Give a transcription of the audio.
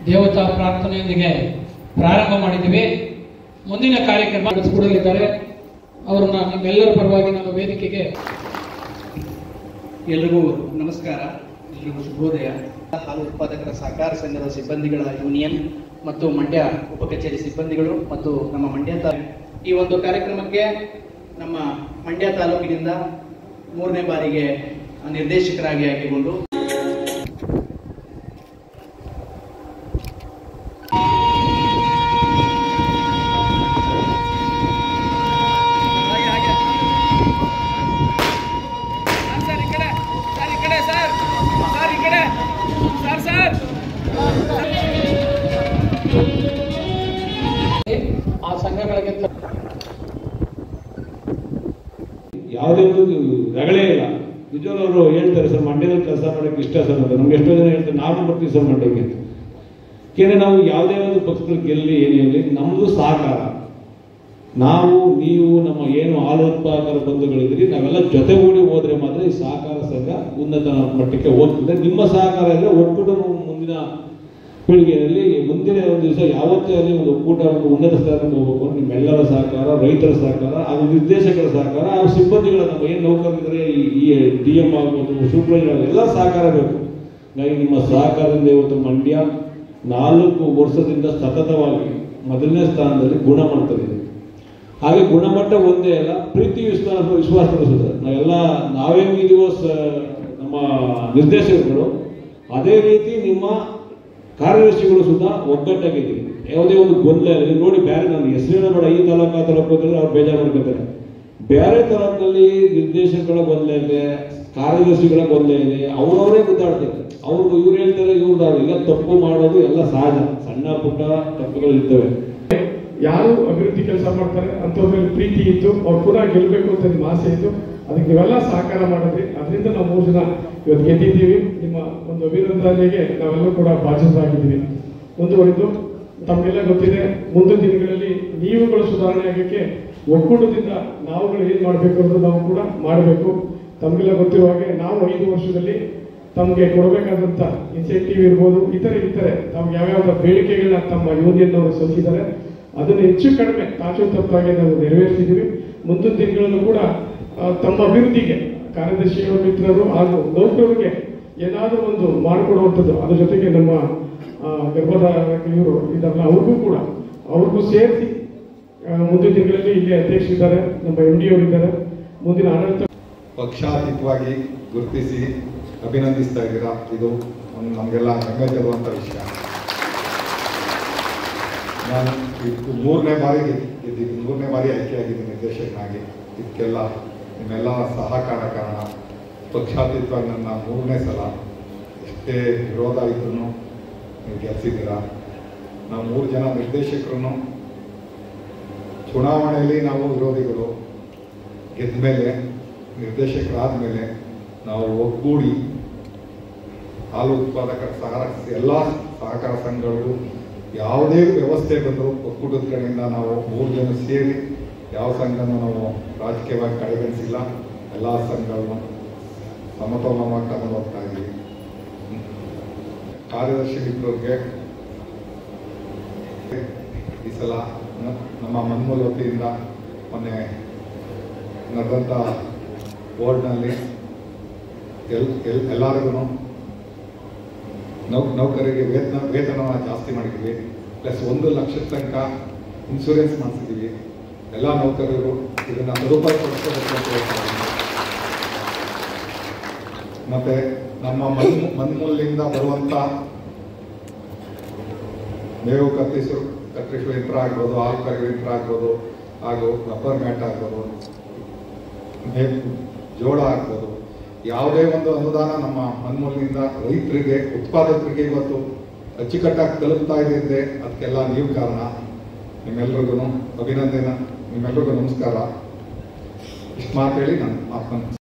ದೇವತಾ ಪ್ರಾರ್ಥನೆಯೊಂದಿಗೆ ಪ್ರಾರಂಭ ಮಾಡಿದ್ದೀವಿ. ಮುಂದಿನ ಕಾರ್ಯಕ್ರಮ ನಡೆಸಿಕೊಡಲಿದ್ದಾರೆ. ಅವರನ್ನ ನಿಮ್ಮೆಲ್ಲರ ಪರವಾಗಿ ನಾನು ವೇದಿಕೆಗೆ. ಎಲ್ರಿಗೂ ನಮಸ್ಕಾರ, ಎಲ್ರಿಗೂ ಶುಭೋದಯ. ಹಾಲು ಉತ್ಪಾದಕರ ಸಹಕಾರ ಸಂಘದ ಸಿಬ್ಬಂದಿಗಳ ಯೂನಿಯನ್ ಮತ್ತು ಮಂಡ್ಯ ಉಪ ಕಚೇರಿ ಸಿಬ್ಬಂದಿಗಳು ಮತ್ತು ನಮ್ಮ ಮಂಡ್ಯ ಈ ಒಂದು ಕಾರ್ಯಕ್ರಮಕ್ಕೆ ನಮ್ಮ ಮಂಡ್ಯ ತಾಲೂಕಿನಿಂದ 3ನೇ ಬಾರಿಗೆ ನಿರ್ದೇಶಕರಾಗಿ ಆಯ್ಕೆಗೊಂಡು ಆ ಸಂಘಗಳಿಗೆ ಯಾವುದೇ ಒಂದು ರಗಳೇ ಇಲ್ಲ. ನಿಜವಾಗ್ಲೂ ಅವರು ಹೇಳ್ತಾರೆ, ಸರ್ ಮಂಡ್ಯದಲ್ಲಿ ಕೆಲಸ ಮಾಡೋಕ್ಕೆ ಇಷ್ಟ ಸರ್ ಅಂತ. ನಮ್ಗೆ ಎಷ್ಟೋ ಜನ ಹೇಳ್ತಾರೆ ನಾವು ಬರ್ತೀವಿ ಸರ್ ಮಂಡ್ಯಕ್ಕೆ. ಏಕೆಂದರೆ ನಾವು ಯಾವುದೇ ಒಂದು ಪಕ್ಷದಲ್ಲಿ ಗೆಲ್ಲಿ ಏನೇ ಇರಲಿ, ನಮ್ಮದು ಸಹಕಾರ. ನಾವು ನೀವು ನಮ್ಮ ಏನು ಹಾಲು ಉತ್ಪಾದಕರ ಬಂಧುಗಳಿದ್ರಿ, ನಾವೆಲ್ಲ ಜೊತೆಗೂಡಿ ಹೋದ್ರೆ ಮಾತ್ರ ಈ ಸಹಕಾರ ಸಂಘ ಉನ್ನತ ಮಟ್ಟಕ್ಕೆ ಹೋಗ್ತದೆ. ನಿಮ್ಮ ಸಹಕಾರ ಇದ್ರೆ ಒಕ್ಕೂಟ ಮುಂದಿನ ಪೀಳಿಗೆಯಲ್ಲಿ ಮುಂದಿನ ಒಂದು ದಿವಸ ಯಾವತ್ತೇ ಅಲ್ಲಿ ಒಂದು ಒಕ್ಕೂಟ ಒಂದು ಉನ್ನತ ಸ್ಥಾನಕ್ಕೆ ಹೋಗಬೇಕು. ನಿಮ್ಮೆಲ್ಲರ ಸಹಕಾರ, ರೈತರ ಸಹಕಾರ, ಹಾಗೂ ನಿರ್ದೇಶಕರ ಸಹಕಾರ, ಹಾಗೂ ಸಿಬ್ಬಂದಿಗಳ ನಮ್ಮ ಏನು ನೌಕರರಿದ್ದಾರೆ, ಈ DM ಆಗ್ಬೋದು, ಸೂಪರ್ವೈಸರ್, ಎಲ್ಲ ಸಹಕಾರ ಬೇಕು. ಹಾಗಾಗಿ ನಿಮ್ಮ ಸಹಕಾರದಿಂದ ಇವತ್ತು ಮಂಡ್ಯ 4 ವರ್ಷದಿಂದ ಸತತವಾಗಿ ಮೊದಲನೇ ಸ್ಥಾನದಲ್ಲಿ ಗುಣಮಟ್ಟದಿದೆ. ಹಾಗೆ ಗುಣಮಟ್ಟ ಒಂದೇ ಅಲ್ಲ, ಪ್ರೀತಿ ವಿಶ್ವಾಸ ತೋರಿಸುತ್ತೆ. ನಾವೇನಿದೀವೋ ನಮ್ಮ ನಿರ್ದೇಶಕರು, ಅದೇ ರೀತಿ ನಿಮ್ಮ ಕಾರ್ಯದರ್ಶಿಗಳು ಸುಧಾ ಒಗ್ಗಟ್ಟಾಗಿದ್ದೀವಿ. ಯಾವುದೇ ಒಂದು ಗೊಂದಲ ಇಲ್ಲ. ನೋಡಿ, ಬೇರೆ ನಾನು ಹೆಸರು ಬೇಡ, ಈ ತಾಲೂಕು ಆ ತಾಲೂಕು ಹೋದ್ರೆ ಅವ್ರು ಬೇಜಾರು ಮಾಡ್ಕೊತಾರೆ. ಬೇರೆ ತಾಲೂಕಿನಲ್ಲಿ ನಿರ್ದೇಶಕರ ಗೊಂದಲ ಇದೆ, ಕಾರ್ಯದರ್ಶಿಗಳ ಗೊಂದಲ ಇದೆ, ಅವರವರೇ ಗುದ್ದಾಡ್ತಾರೆ. ಅವ್ರಿಗೂ ಇವ್ರು ಹೇಳ್ತಾರೆ, ಇವ್ರದವ್ರು ಈಗ ತಪ್ಪು ಮಾಡೋದು ಎಲ್ಲ ಸಹಜ, ಸಣ್ಣ ಪುಟ್ಟ ತಪ್ಪುಗಳು ಇರ್ತವೆ. ಯಾರು ಅಭಿವೃದ್ಧಿ ಕೆಲಸ ಮಾಡ್ತಾರೆ ಅಂಥವ್ರ ಮೇಲೆ ಪ್ರೀತಿ ಇತ್ತು, ಅವ್ರು ಪುನಃ ಗೆಲ್ಲಬೇಕು ಅಂತ ನಿಮ್ಮ ಆಸೆ ಇತ್ತು. ಅದಕ್ಕೆ ನೀವೆಲ್ಲ ಸಹಕಾರ ಮಾಡಿದ್ರಿ. ಅದರಿಂದ ನಾವು 3 ಜನ ಇವತ್ತು ಗೆದ್ದಿದ್ದೀವಿ. ನಿಮ್ಮ ಒಂದು ಅಭಿನಂದನೆಗೆ ನಾವೆಲ್ಲರೂ ಕೂಡ ಬಾಧ್ಯರಾಗಿದ್ದೀವಿ. ಮುಂದುವರಿದು ತಮಗೆಲ್ಲ ಗೊತ್ತಿದೆ, ಮುಂದಿನ ದಿನಗಳಲ್ಲಿ ನೀವುಗಳು ಸುಧಾರಣೆ ಆಗೋಕ್ಕೆ ಒಕ್ಕೂಟದಿಂದ ನಾವುಗಳು ಏನು ಮಾಡಬೇಕು ಅನ್ನೋದು ನಾವು ಕೂಡ ಮಾಡಬೇಕು. ತಮಗೆಲ್ಲ ಗೊತ್ತಿರುವ ಹಾಗೆ ನಾವು 5 ವರ್ಷದಲ್ಲಿ ತಮಗೆ ಕೊಡಬೇಕಾದಂಥ ಇನ್ಸೆಂಟಿವ್ ಇರ್ಬೋದು, ಇತರೆ ತಮ್ಗೆ ಯಾವ್ಯಾವ ಬೇಡಿಕೆಗಳನ್ನ ತಮ್ಮ ಯೂನಿಯನ್ ಅವರು ಸಲ್ಲಿಸಿದ್ದಾರೆ, ಅದನ್ನು ಹೆಚ್ಚು ಕಡಿಮೆ ತಾಚೋತಪ್ಪಾಗಿ ನಾವು ನೆರವೇರಿಸಿದ್ದೀವಿ. ಮುಂದಿನ ದಿನಗಳಲ್ಲೂ ಕೂಡ ತಮ್ಮ ಅಭಿವೃದ್ಧಿಗೆ ಕಾರ್ಯದರ್ಶಿಗಳ ಮಿತ್ರರು ಹಾಗೂ ನೌಕರರಿಗೆ ಏನಾದರೂ ಒಂದು ಮಾಡಿಕೊಡುವಂಥದ್ದು, ಅದ್ರ ಜೊತೆಗೆ ನಮ್ಮ ಗರ್ಭಧಾರಕ ಇವರು ಇದನ್ನ ಅವ್ರಿಗೂ ಸೇರಿಸಿ ಮುಂದಿನ ದಿನಗಳಲ್ಲಿ ಇಲ್ಲಿ ಅಧ್ಯಕ್ಷರಿದ್ದಾರೆ, ನಮ್ಮ MD ಅವರಿದ್ದಾರೆ. ಮುಂದಿನ ಆಡಳಿತ ಪಕ್ಷಾತೀತವಾಗಿ ಗುರುತಿಸಿ ಅಭಿನಂದಿಸ್ತಾ ಇದ್ದೀರಾ. ಇದು ನಮಗೆಲ್ಲ ಹೆಮ್ಮೆ ತರುವಂಥ ವಿಷಯ. ನಾನು 3ನೇ ಬಾರಿ ಗೆದ್ದಿದ್ದೀನಿ, 3ನೇ ಬಾರಿ ಆಯ್ಕೆಯಾಗಿದ್ದೀನಿ ನಿರ್ದೇಶಕನಾಗಿ. ಇದಕ್ಕೆಲ್ಲ ನಿಮ್ಮೆಲ್ಲ ಸಹಕಾರ ಕಾರಣ. ಪಕ್ಷಾತೀತವಾಗಿ ನನ್ನ 3ನೇ ಸಲ, ಎಷ್ಟೇ ವಿರೋಧ ಇದ್ರೂ ನೀವು ಗೆಲ್ಲಿಸಿದ್ದೀರಾ. ನಾವು 3 ಜನ ನಿರ್ದೇಶಕರು ಚುನಾವಣೆಯಲ್ಲಿ ನಾವು ವಿರೋಧಿಗಳು, ಗೆದ್ದ ಮೇಲೆ ನಿರ್ದೇಶಕರಾದ ಮೇಲೆ ನಾವು ಒಗ್ಗೂಡಿ ಹಾಲು ಉತ್ಪಾದಕರ ಎಲ್ಲ ಸಹಕಾರ ಸಂಘಗಳು ಯಾವುದೇ ವ್ಯವಸ್ಥೆ ಬಂದರೂ ಒಕ್ಕೂಟದ ಕಡೆಯಿಂದ ನಾವು 3 ಜನ ಸೇರಿ ಯಾವ ಸಂಘನೂ ನಾವು ರಾಜಕೀಯವಾಗಿ ಕಡೆಗಣಿಸಿಲ್ಲ. ಎಲ್ಲ ಸಂಘಗಳನ್ನು ಸಮತೋಲನವಾಗಿ ತಗೊಂಡು ಹೋಗ್ತಾ ಇದ್ದೀವಿ. ಕಾರ್ಯದರ್ಶಿ ಮಿತ್ರರಿಗೆ ಈ ಸಲ ನಮ್ಮ ಮನ್ಮೂಲ ವತಿಯಿಂದ ಮೊನ್ನೆ ನಡೆದಂಥ ಬೋರ್ಡ್ನಲ್ಲಿ ಎಲ್ಲರಿಗೂ ನೌಕರರಿಗೆ ವೇತನವನ್ನು ಜಾಸ್ತಿ ಮಾಡಿದ್ದೀವಿ. ಪ್ಲಸ್ 1 ಲಕ್ಷದ ತನಕ ಇನ್ಶೂರೆನ್ಸ್ ಮಾಡಿಸಿದ್ದೀವಿ. ಎಲ್ಲ ನೌಕರರು ಇದನ್ನು ಸದುಪಯೋಗಪಡಿಸಬೇಕು ಅಂತ ಹೇಳ್ತಾರೆ. ಮತ್ತು ನಮ್ಮ ಮನ್ಮೂಲಿನಿಂದ ಬರುವಂಥ ಮೇವು ಕತ್ತರಿಸುವ ಯಂತ್ರ ಆಗ್ಬೋದು, ಹಾಲು ಕರೆಯುವ ಯಂತ್ರ ಆಗ್ಬೋದು, ಹಾಗೂ ರಬ್ಬರ್ ಮ್ಯಾಟ್ ಆಗ್ಬೋದು, ಜೋಳ ಆಗ್ಬೋದು, ಯಾವುದೇ ಒಂದು ಅನುದಾನ ನಮ್ಮ ಮನ್ಮೂಲಿನಿಂದ ರೈತರಿಗೆ, ಉತ್ಪಾದಕರಿಗೆ ಇವತ್ತು ಅಚ್ಚುಕಟ್ಟಾಗಿ ತಲುಪ್ತಾ ಇದೆ ಅಂದರೆ ಅದಕ್ಕೆಲ್ಲ ನೀವು ಕಾರಣ. ನಿಮ್ಮೆಲ್ಲರಿಗೂ ಅಭಿನಂದನೆ, ನಿಮ್ಮೆಲ್ಲರಿಗೂ ನಮಸ್ಕಾರ. ಇಷ್ಟು ಮಾತು ಹೇಳಿ ನಾನು ಮಾತನ್ನು